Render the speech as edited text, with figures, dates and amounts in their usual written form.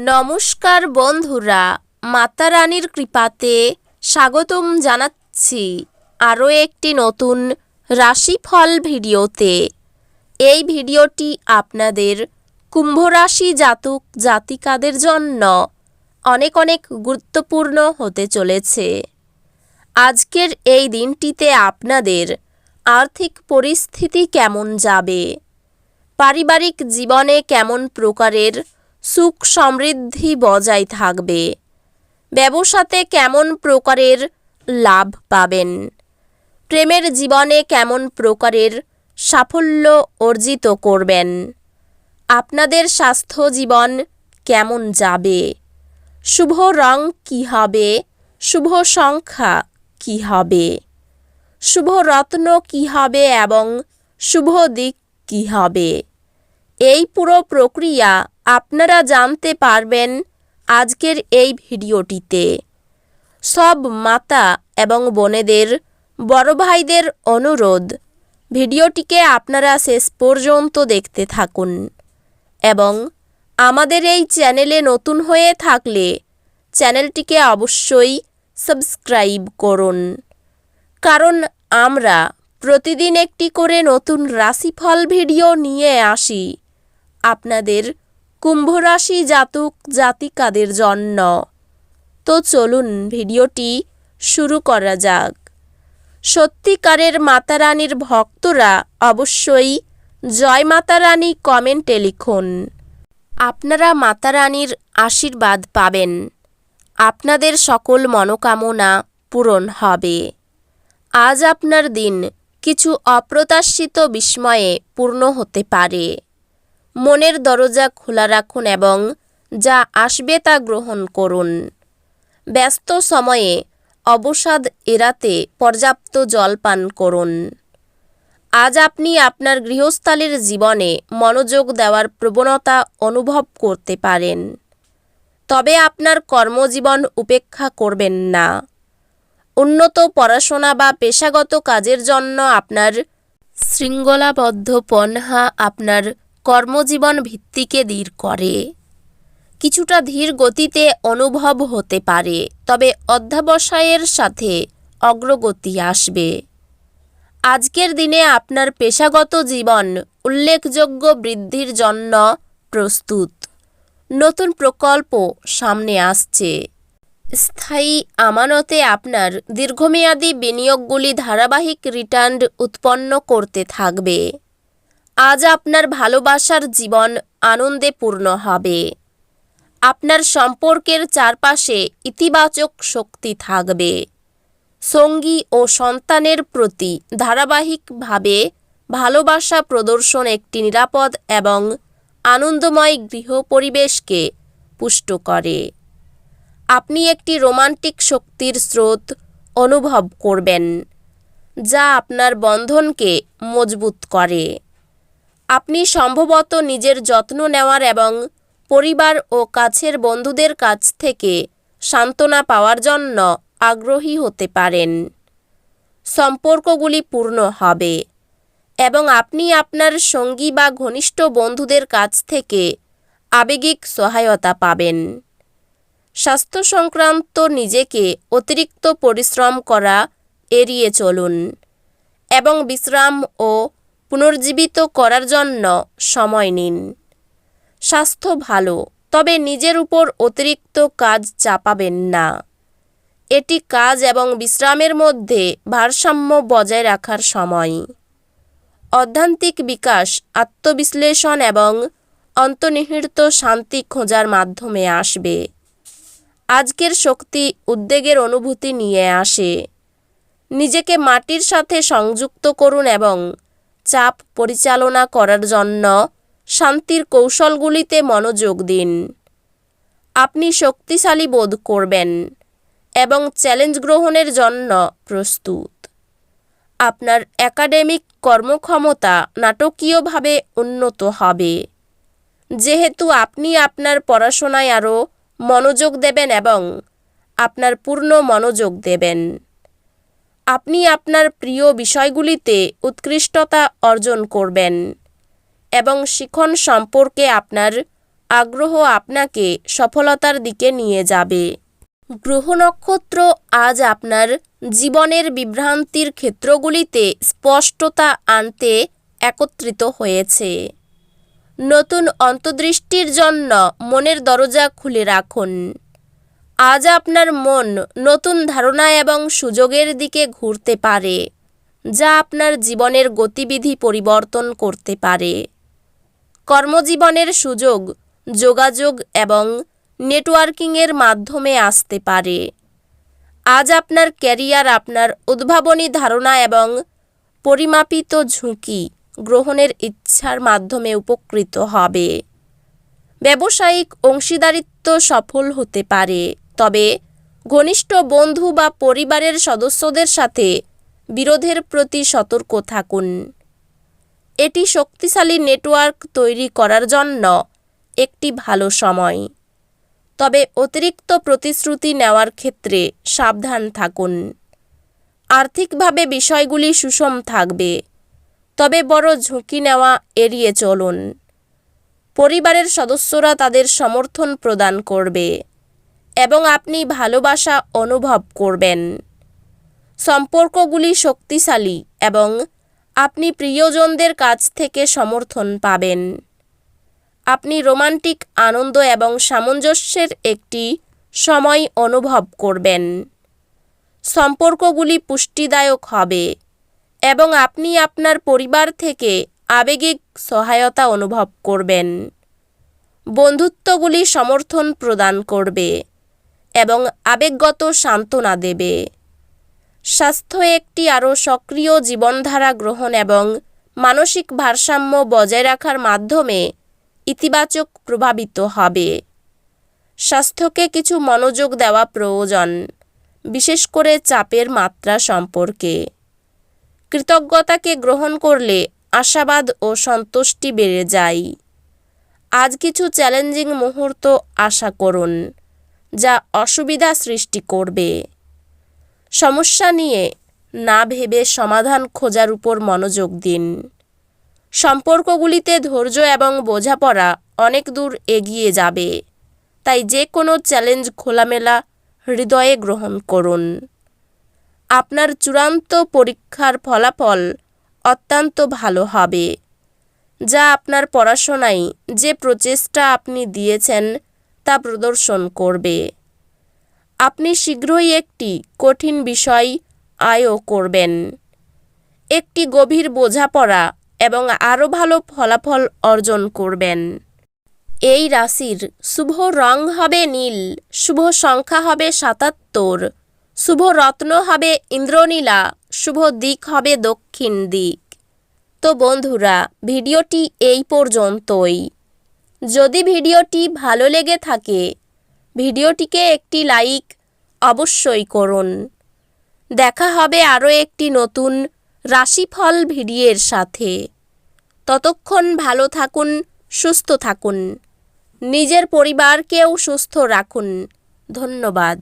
নমস্কার বন্ধুরা, মাতা রানীর কৃপাতে স্বাগতম জানাচ্ছি আরও একটি নতুন রাশিফল ভিডিওতে। এই ভিডিওটি আপনাদের কুম্ভ রাশি জাতক জাতিকাদের জন্য অনেক অনেক গুরুত্বপূর্ণ হতে চলেছে। আজকের এই দিনটিতে আপনাদের আর্থিক পরিস্থিতি কেমন যাবে, পারিবারিক জীবনে কেমন প্রকারের সুখ সমৃদ্ধি বজায় থাকবে, ব্যবসাতে কেমন প্রকারের লাভ পাবেন, প্রেমের জীবনে কেমন প্রকারের সাফল্য অর্জিত করবেন, আপনাদের স্বাস্থ্য জীবন কেমন যাবে, শুভ রং কী হবে, শুভ সংখ্যা কী হবে, শুভ রত্ন কী হবে এবং শুভ দিক কী হবে, এই পুরো প্রক্রিয়া আপনারা জানতে পারবেন আজকের এই ভিডিওটিতে। সব মাতা এবং বোনেদের, বড় ভাইদের অনুরোধ, ভিডিওটিকে আপনারা শেষ পর্যন্ত দেখতে থাকুন এবং আমাদের এই চ্যানেলে নতুন হয়ে থাকলে চ্যানেলটিকে অবশ্যই সাবস্ক্রাইব করুন, কারণ আমরা প্রতিদিন একটি করে নতুন রাশিফল ভিডিও নিয়ে আসি আপনাদের কুম্ভ রাশি জাতক জাতিকাদের জন্য। তো চলুন ভিডিওটি শুরু করা যাক। সত্যিকারের মাতা রানীর ভক্তরা অবশ্যই জয় মাতা রানী কমেন্টে লিখুন। আপনারা মাতা রানীর আশীর্বাদ পাবেন, আপনাদের সকল মনোকামনা পূরণ হবে। আজ আপনার দিন কিছু অপ্রত্যাশিত বিস্ময়ে পূর্ণ হতে পারে। মনের দরজা খোলা রাখুন এবং যা আসবে তা গ্রহণ করুন। ব্যস্ত সময়ে অবসাদ এড়াতে পর্যাপ্ত জল পান করুন। আজ আপনি আপনার গৃহস্থালির জীবনে মনোযোগ দেওয়ার প্রবণতা অনুভব করতে পারেন, তবে আপনার কর্মজীবন উপেক্ষা করবেন না। উন্নত পড়াশোনা বা পেশাগত কাজের জন্য আপনার শৃঙ্খলাবদ্ধ পন্থা আপনার কর্মজীবন ভিত্তিকে ধীর করে। কিছুটা ধীর গতিতে অনুভব হতে পারে, তবে অধ্যবসায়ের সাথে অগ্রগতি আসবে। আজকের দিনে আপনার পেশাগত জীবন উল্লেখযোগ্য বৃদ্ধির জন্য প্রস্তুত। নতুন প্রকল্প সামনে আসছে। স্থায়ী আমানতে আপনার দীর্ঘমেয়াদী বিনিয়োগগুলি ধারাবাহিক রিটার্ন উৎপন্ন করতে থাকবে। আজ আপনার ভালোবাসার জীবন আনন্দে পূর্ণ হবে। আপনার সম্পর্কের চারপাশে ইতিবাচক শক্তি থাকবে। সঙ্গী ও সন্তানের প্রতি ধারাবাহিকভাবে ভালোবাসা প্রদর্শন একটি নিরাপদ এবং আনন্দময় গৃহ পরিবেশকে পুষ্ট করে। আপনি একটি রোমান্টিক শক্তির স্রোত অনুভব করবেন, যা আপনার বন্ধনকে মজবুত করে। আপনি সম্ভবত নিজের যত্ন নেওয়ার এবং পরিবার ও কাছের বন্ধুদের কাছ থেকে সান্ত্বনা পাওয়ার জন্য আগ্রহী হতে পারেন। সম্পর্কগুলি পূর্ণ হবে এবং আপনি আপনার সঙ্গী বা ঘনিষ্ঠ বন্ধুদের কাছ থেকে আবেগিক সহায়তা পাবেন। স্বাস্থ্য সংক্রান্ত নিজেকে অতিরিক্ত পরিশ্রম করা এড়িয়ে চলুন এবং বিশ্রাম ও পুনর্জীবিত করার জন্য সময় নিন। স্বাস্থ্য ভালো, তবে নিজের উপর অতিরিক্ত কাজ চাপাবেন না। এটি কাজ এবং বিশ্রামের মধ্যে ভারসাম্য বজায় রাখার সময়। অধ্যাত্মিক বিকাশ আত্মবিশ্লেষণ এবং অন্তর্নিহিত শান্তি খোঁজার মাধ্যমে আসবে। আজকের শক্তি উদ্বেগের অনুভূতি নিয়ে আসে। নিজেকে মাটির সাথে সংযুক্ত করুন এবং চাপ পরিচালনা করার জন্য শান্তির কৌশলগুলিতে মনোযোগ দিন। আপনি শক্তিশালী বোধ করবেন এবং চ্যালেঞ্জ গ্রহণের জন্য প্রস্তুত। আপনার একাডেমিক কর্মক্ষমতা নাটকীয়ভাবে উন্নত হবে, যেহেতু আপনি আপনার পড়াশোনায় আরও মনোযোগ দেবেন এবং আপনার পূর্ণ মনোযোগ দেবেন। আপনি আপনার প্রিয় বিষয়গুলিতে উৎকৃষ্টতা অর্জন করবেন এবং শিখন সম্পর্কে আপনার আগ্রহ আপনাকে সফলতার দিকে নিয়ে যাবে। গ্রহ নক্ষত্র আজ আপনার জীবনের বিভ্রান্তির ক্ষেত্রগুলিতে স্পষ্টতা আনতে একত্রিত হয়েছে। নতুন অন্তর্দৃষ্টির জন্য মনের দরজা খুলে রাখুন। আজ আপনার মন নতুন ধারণা এবং সুযোগের দিকে ঘুরতে পারে, যা আপনার জীবনের গতিবিধি পরিবর্তন করতে পারে। কর্মজীবনের সুযোগ, যোগাযোগ এবং নেটওয়ার্কিংয়ের মাধ্যমে আসতে পারে। আজ আপনার ক্যারিয়ার আপনার উদ্ভাবনী ধারণা এবং পরিমাপিত ঝুঁকি গ্রহণের ইচ্ছার মাধ্যমে উপকৃত হবে। ব্যবসায়িক অংশীদারিত্ব সফল হতে পারে, তবে ঘনিষ্ঠ বন্ধু বা পরিবারের সদস্যদের সাথে বিরোধের প্রতি সতর্ক থাকুন। এটি শক্তিশালী নেটওয়ার্ক তৈরি করার জন্য একটি ভালো সময়, তবে অতিরিক্ত প্রতিশ্রুতি নেওয়ার ক্ষেত্রে সাবধান থাকুন। আর্থিকভাবে বিষয়গুলি সুষম থাকবে, তবে বড় ঝুঁকি নেওয়া এড়িয়ে চলুন। পরিবারের সদস্যরা তাদের সমর্থন প্রদান করবে এবং আপনি ভালোবাসা অনুভব করবেন। সম্পর্কগুলি শক্তিশালী এবং আপনি প্রিয়জনদের কাছ থেকে সমর্থন পাবেন। আপনি রোমান্টিক আনন্দ এবং সামঞ্জস্যের একটি সময় অনুভব করবেন। সম্পর্কগুলি পুষ্টিদায়ক হবে এবং আপনি আপনার পরিবার থেকে আবেগিক সহায়তা অনুভব করবেন। বন্ধুত্বগুলি সমর্থন প্রদান করবে এবং আবেগগত সান্ত্বনা দেবে। স্বাস্থ্য একটি আরও সক্রিয় জীবনধারা গ্রহণ এবং মানসিক ভারসাম্য বজায় রাখার মাধ্যমে ইতিবাচক প্রভাবিত হবে। স্বাস্থ্যকে কিছু মনোযোগ দেওয়া প্রয়োজন, বিশেষ করে চাপের মাত্রা সম্পর্কে। কৃতজ্ঞতাকে গ্রহণ করলে আশাবাদ ও সন্তুষ্টি বেড়ে যায়। আজ কিছু চ্যালেঞ্জিং মুহূর্ত আশা করুন, যা অসুবিধা সৃষ্টি করবে। সমস্যা নিয়ে না ভেবে সমাধান খোঁজার উপর মনোযোগ দিন। সম্পর্কগুলিতে ধৈর্য এবং বোঝাপড়া অনেক দূর এগিয়ে যাবে, তাই যে কোনো চ্যালেঞ্জ খোলামেলা হৃদয়ে গ্রহণ করুন। আপনার চূড়ান্ত পরীক্ষার ফলাফল অত্যন্ত ভালো হবে, যা আপনার পড়াশোনায় যে প্রচেষ্টা আপনি দিয়েছেন তা প্রদর্শন করবে। আপনি শীঘ্রই একটি কঠিন বিষয় আয়ও করবেন। একটি গভীর বোঝাপড়া এবং আরও ভালো ফলাফল অর্জন করবেন। এই রাশির শুভ রং হবে নীল, শুভ সংখ্যা হবে ৭৭, শুভ রত্ন হবে ইন্দ্রনীলা, শুভ দিক হবে দক্ষিণ দিক। তো বন্ধুরা, ভিডিওটি এই পর্যন্তই। যদি ভিডিওটি ভালো লেগে থাকে, ভিডিওটিকে একটি লাইক অবশ্যই করুন। দেখা হবে আরও একটি নতুন রাশিফল ভিডিওর সাথে। ততক্ষণ ভালো থাকুন, সুস্থ থাকুন, নিজের পরিবারকেও সুস্থ রাখুন। ধন্যবাদ।